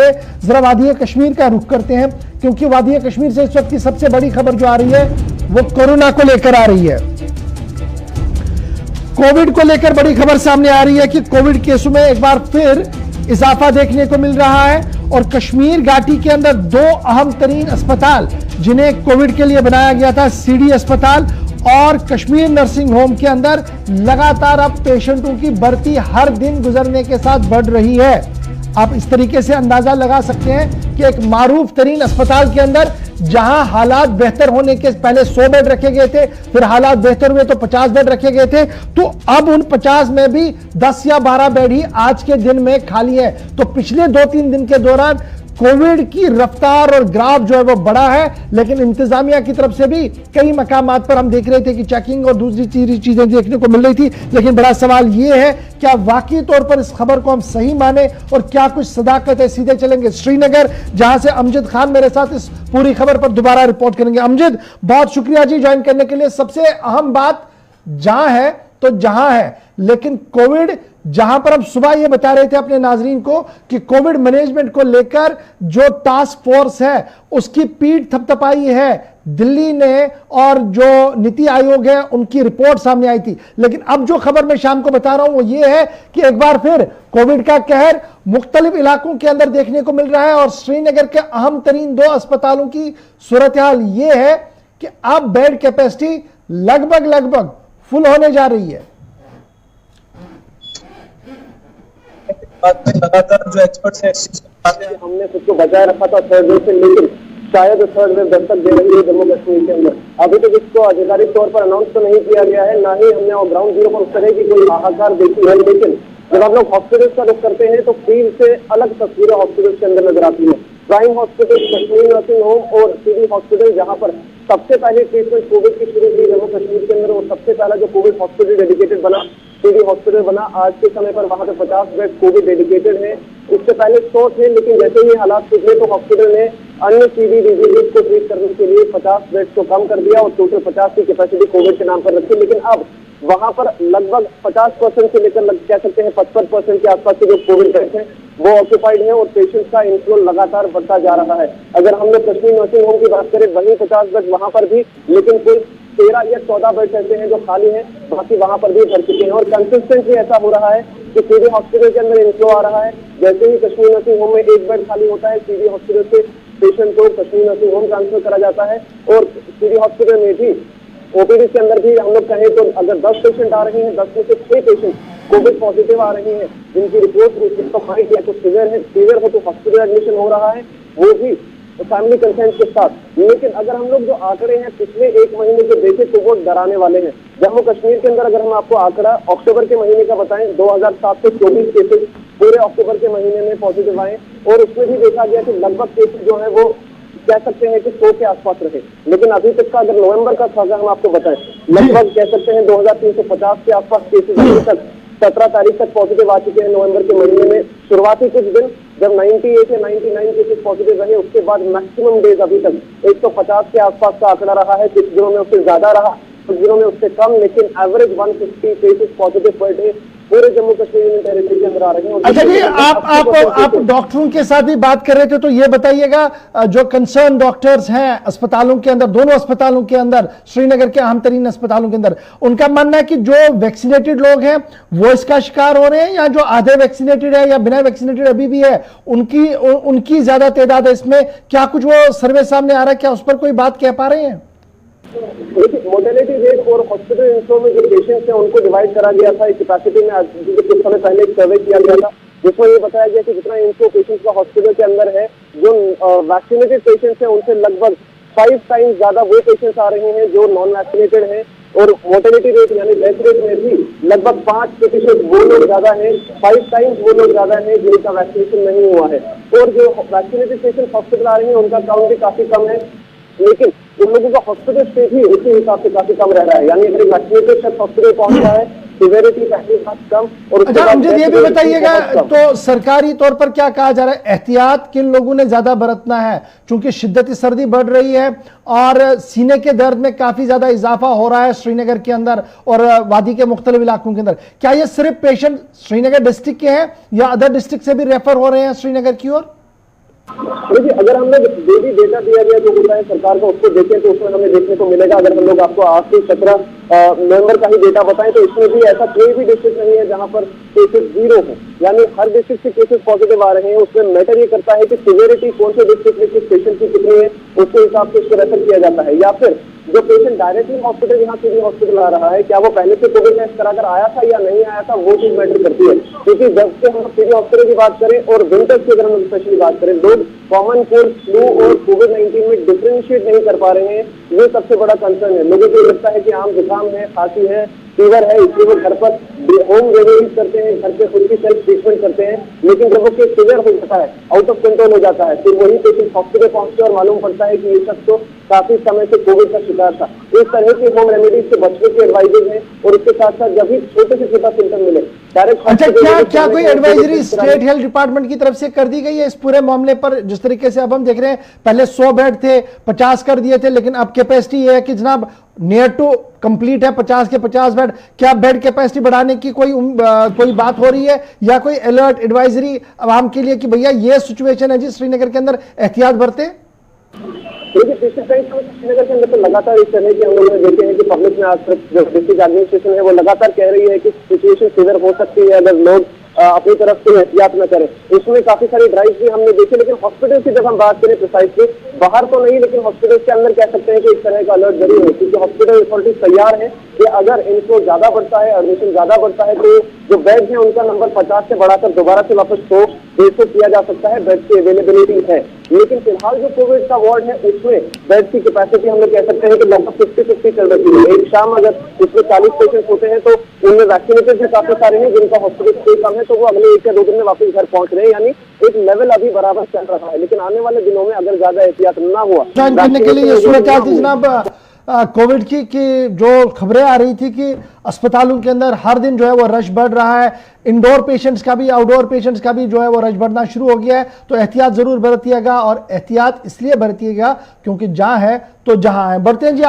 पहले जरा वादी कश्मीर का रुख करते हैं, क्योंकि वादी कश्मीर से इस वक्त की सबसे बड़ी खबर जो आ रही है वो कोरोना को लेकर आ रही है। कोविड को लेकर बड़ी खबर सामने आ रही है कि कोविड केसों में एक बार फिर इजाफा देखने को मिल रहा है और कश्मीर घाटी के अंदर दो अहम तरीन अस्पताल जिन्हें कोविड के लिए बनाया गया था, सीडी अस्पताल और कश्मीर नर्सिंग होम के अंदर लगातार अब पेशेंटों की भर्ती हर दिन गुजरने के साथ बढ़ रही है। आप इस तरीके से अंदाजा लगा सकते हैं कि एक मारूफ तरीन अस्पताल के अंदर जहां हालात बेहतर होने के पहले 100 बेड रखे गए थे, फिर हालात बेहतर हुए तो 50 बेड रखे गए थे, तो अब उन 50 में भी 10 या 12 बेड ही आज के दिन में खाली है। तो पिछले 2-3 दिन के दौरान कोविड की रफ्तार और ग्राफ जो है वो बढ़ा है, लेकिन इंतजामिया की तरफ से भी कई मकामात पर हम देख रहे थे कि चेकिंग और दूसरी चीजें देखने को मिल रही थी। लेकिन बड़ा सवाल यह है, क्या वाकई तौर पर इस खबर को हम सही माने और क्या कुछ सदाकत है? सीधे चलेंगे श्रीनगर, जहां से अमजद खान मेरे साथ इस पूरी खबर पर दोबारा रिपोर्ट करेंगे। अमजद, बहुत शुक्रिया जी ज्वाइन करने के लिए। सबसे अहम बात, जहां है तो जहां है, लेकिन कोविड जहां पर हम सुबह यह बता रहे थे अपने नाजरीन को कि कोविड मैनेजमेंट को लेकर जो टास्क फोर्स है उसकी पीठ थपथपाई है दिल्ली ने, और जो नीति आयोग है उनकी रिपोर्ट सामने आई थी। लेकिन अब जो खबर मैं शाम को बता रहा हूं वो ये है कि एक बार फिर कोविड का कहर मुख्तलिफ इलाकों के अंदर देखने को मिल रहा है और श्रीनगर के अहम तरीन 2 अस्पतालों की सूरत हाल ये है कि अब बेड कैपेसिटी लगभग फुल होने जा रही है। लगातार जो एक्सपर्ट्स हैं हमने खुद को बचाए रखा था थर्ड वेव से, लेकिन शायद थर्ड वेव दस्तक दे रही है जम्मू कश्मीर के अंदर। अभी तक इसको आधिकारिक तौर पर अनाउंस तो नहीं किया गया है, ना ही हमने ग्राउंड जीरो पर उस तरह की कोई हाहाकार देखी है। लेकिन जब आप लोग हॉस्पिटल्स का रुख करते हैं तो फील्ड से अलग तस्वीरें हॉस्पिटल्स के अंदर नजर आती है। Prime hospital, Kashmir nursing home और सीडी हॉस्पिटल, जहां पर सबसे पहले ट्रीटमेंट कोविड की शुरू हुई जम्मू कश्मीर के अंदर, और सबसे पहला जो कोविड हॉस्पिटल डेडिकेटेड बना, सीडी हॉस्पिटल बना। आज के समय पर वहां पे 50 बेड कोविड डेडिकेटेड है। इससे पहले 100 थे, लेकिन जैसे ही हालात सुधरे तो हॉस्पिटल ने अन्य सीडी डिजीज को ट्रीट करने के लिए 50 बेड को कम कर दिया और टोटल 50 की कैपेसिटी कोविड के नाम पर रखी। लेकिन अब वहां पर लगभग 50% से लेकर कह सकते हैं 55% के आसपास के जो कोविड बेड हैं वो ऑक्यूपाइड है और पेशेंट्स का इनफ्लो लगातार बढ़ता जा रहा है। अगर हम लोग कश्मीर नर्सिंग होम की बात करें, वहीं 50 बेड वहां पर भी, लेकिन कुल 13 या 14 बेड ऐसे हैं जो खाली हैं, बाकी वहां पर भी भर चुके हैं। और कंसिस्टेंटली ऐसा हो रहा है कि सीडी हॉस्पिटल के अंदर इनफ्लो आ रहा है। जैसे ही कश्मीर नर्सिंग होम में 1 बेड खाली होता है, सीडी हॉस्पिटल से पेशेंट को कश्मीर नर्सिंग होम ट्रांसफर करा जाता है। और सीडी हॉस्पिटल में भी ओपीडी के अंदर भी हम लोग कहें तो अगर 10 पेशेंट आ रहे हैं, 10 में से 6 पेशेंट कोविड पॉजिटिव आ रहे हैं, जिनकी रिपोर्ट फाइट या तो सीवियर हो तो हॉस्पिटल एडमिशन हो रहा है, वो भी फैमिली कंसेंट के साथ। लेकिन अगर हम लोग जो आंकड़े हैं पिछले 1 महीने के देखें तो वो डराने वाले हैं। जम्मू कश्मीर के अंदर अगर हम आपको आंकड़ा अक्टूबर के महीने का बताएं, 2724 केसेस पूरे अक्टूबर के महीने में पॉजिटिव आए, और उसमें भी देखा गया कि लगभग केसेस जो है वो कह सकते हैं कि 100 के आसपास रहे। लेकिन अभी तक का अगर नवंबर का अगर हम आपको बताएं, लगभग कह सकते हैं 2350 के आसपास केसेस अभी तक 17 तारीख तक पॉजिटिव आ चुके हैं। नवंबर के महीने में शुरुआती कुछ दिन जब 98 या 99 केसेस पॉजिटिव रहे, उसके बाद मैक्सिमम डेज अभी तक 150 के आसपास का आंकड़ा रहा है। कुछ दिनों में उससे ज्यादा रहा, कुछ दिनों में उससे कम, लेकिन average 150 cases positive per day पूरे जम्मू कश्मीर यूनियन टेरिटरी के अंदर आ रहे हैं। अच्छा जी, आप डॉक्टरों के साथ भी बात कर रहे थे, तो ये बताइएगा जो कंसर्न डॉक्टर्स हैं अस्पतालों के अंदर, दोनों अस्पतालों के अंदर, श्रीनगर के अहम तरीन अस्पतालों के अंदर, उनका मानना है कि जो वैक्सीनेटेड लोग हैं वो इसका शिकार हो रहे हैं, या जो आधे वैक्सीनेटेड है या बिना वैक्सीनेटेड अभी भी है उनकी ज्यादा तादाद है इसमें? क्या कुछ वो सर्वे सामने आ रहा है, क्या उस पर कोई बात कह पा रहे हैं? देखिए, मोर्टेलिटी रेट और हॉस्पिटल इन्फ्लो में जो पेशेंट्स हैं उनको डिवाइड करा गया था कैपेसिटी में। कुछ समय पहले एक सर्वे किया गया था जिसमें ये बताया गया कि जितना इन्फ्लो पेशेंट्स का हॉस्पिटल के अंदर है, जो वैक्सीनेटेड पेशेंट्स हैं उनसे लगभग 5 टाइम्स ज्यादा वो पेशेंट्स आ रहे हैं जो नॉन वैक्सीनेटेड हैं। और मोर्टेलिटी रेट यानी डेथ रेट में भी लगभग 5% वो लोग ज्यादा हैं, 5 टाइम्स वो लोग ज्यादा हैं जिनका वैक्सीनेशन नहीं हुआ है। और जो वैक्सीनेटेड पेशेंट हॉस्पिटल आ रहे हैं उनका काउंट भी काफी कम है, लेकिन उन लोगों का हॉस्पिटल स्टे भी उसी हिसाब से काफी कम रह रहा है। यानी अगर वैक्सीनेटेड शख्स हॉस्पिटल पहुंच रहा है, सिवियरिटी काफी कम। और अच्छा, मुझे ये भी बताइएगा, तो सरकारी तौर पर क्या कहा जा रहा है, एहतियात किन लोगों ने ज्यादा बरतना है? चूंकि शिद्दती सर्दी बढ़ रही है और सीने के दर्द में काफी ज्यादा इजाफा हो रहा है श्रीनगर के अंदर और वादी के मुख्तलिफ इलाकों के अंदर, क्या ये सिर्फ पेशेंट श्रीनगर डिस्ट्रिक्ट के हैं या अदर डिस्ट्रिक्ट से भी रेफर हो रहे हैं श्रीनगर की ओर? देखिए, अगर हम लोग जो भी डेटा दिया गया जो होता है सरकार का उसको देखें तो उसमें हमें देखने को मिलेगा। अगर हम लोग आपको आखिरी 17 नवंबर का ही डेटा बताएं तो इसमें भी ऐसा कोई भी डिस्ट्रिक्ट नहीं है जहां पर केसेस जीरो हो, यानी हर डिस्ट्रिक्ट से केसेस पॉजिटिव आ रहे हैं। उसमें मैटर ये करता है कि सिवियरिटी कौन से डिस्ट्रिक्ट में किस पेशेंट की कितनी है, उसके हिसाब से उसको रेफर किया जाता है। या फिर जो पेशेंट डायरेक्टली हॉस्पिटल यहाँ सिविल हॉस्पिटल आ रहा है, क्या वो पहले से कोविड टेस्ट कराकर आया था या नहीं आया था, वो चीज मैटर करती है। क्योंकि जब से हम सिविल हॉस्पिटल की बात करें और विंटर्स की अगर हम स्पेशली बात करें, लोग कॉमन कोल्ड, फ्लू और कोविड-19 में डिफरेंशिएट नहीं कर पा रहे हैं। ये सबसे बड़ा कंसर्न है। लोगों को लगता है कि आम जुकाम है, खांसी है, फीवर है, इसलिए वो घर पर होम रेमेडीज करते हैं, घर पे खुद की सेल्फ ट्रीटमेंट करते हैं। लेकिन जब वो केस सीवियर हो जाता है, आउट ऑफ कंट्रोल हो जाता है, फिर वही पेशेंट हॉस्पिटल पहुंचते और मालूम पड़ता है कि ये शख्स तो काफी समय से कोविड का शिकार था। इस तरह की होम रेमेडीज से बचने के एडवाइजेज हैं। और इसके साथ साथ जब भी छोटे से छोटा सिम्टम मिले डायरेक्ट अच्छा, क्या कोई एडवाइजरी स्टेट हेल्थ डिपार्टमेंट की तरफ से कर दी गई है इस पूरे मामले पर? जिस तरीके से अब हम देख रहे हैं, पहले 100 बेड थे, 50 कर दिए थे, लेकिन अब कैपेसिटी है कि जनाब नियर टू कंप्लीट है 50 के 50 बेड। क्या बेड कैपेसिटी बढ़ाने की कोई बात हो रही है या कोई अलर्ट एडवाइजरी आवाम के लिए कि भैया ये सिचुएशन है जी श्रीनगर के अंदर, एहतियात बरते? देखिए, पिछले कई समय से श्रीनगर के अंदर तो लगातार इस तरह की हम लोगों ने देखे हैं कि पब्लिक में आज तक जो डिस्ट्रिक्ट एडमिनिस्ट्रेशन है वो लगातार कह रही है कि सिचुएशन सीवियर हो सकती है अगर लोग अपनी तरफ से एहतियात न करें। इसमें काफी सारी ड्राइव भी हमने देखी, लेकिन हॉस्पिटल की जब हम बात करें प्रिसाइसली, बाहर तो नहीं लेकिन हॉस्पिटल के अंदर कह सकते हैं कि इस तरह का अलर्ट जरूर है। क्योंकि हॉस्पिटल अथॉरिटीज तैयार है कि अगर इनको ज्यादा बढ़ता है, एडमिशन ज्यादा बढ़ता है, तो जो बेड है उनका नंबर 50 से बढ़ाकर दोबारा से वापस 100-150 किया जा सकता है। बेड की अवेलेबिलिटी है, लेकिन फिलहाल जो कोविड का वार्ड है उसमें बेड की कैपेसिटी हम लोग कह सकते हैं कि लगभग 50-50 चल रही है। एक शाम अगर उसमें 40 पेशेंट होते हैं तो उनमें वैक्सीनेटेड भी काफी सारे हैं जिनका हॉस्पिटल से कम है, तो वो अगले 1 या 2 दिन में वापस घर पहुंच रहे हैं। यानी एक लेवल अभी बराबर चल रहा है। लेकिन आने वाले दिनों में अगर ज्यादा एहतियात न हुआ करने के लिए ये सूरत क्या थी जनाब कोविड की कि जो खबरें आ रही थी कि अस्पतालों के अंदर हर दिन जो है वो रश बढ़ रहा है, इंडोर पेशेंट्स का भी आउटडोर पेशेंट्स का भी जो है वो रश बढ़ना शुरू हो गया है। तो एहतियात जरूर बरतिएगा, और एहतियात इसलिए बरतिएगा क्योंकि जहां है तो जहां है। बढ़ते हैं जी आगे।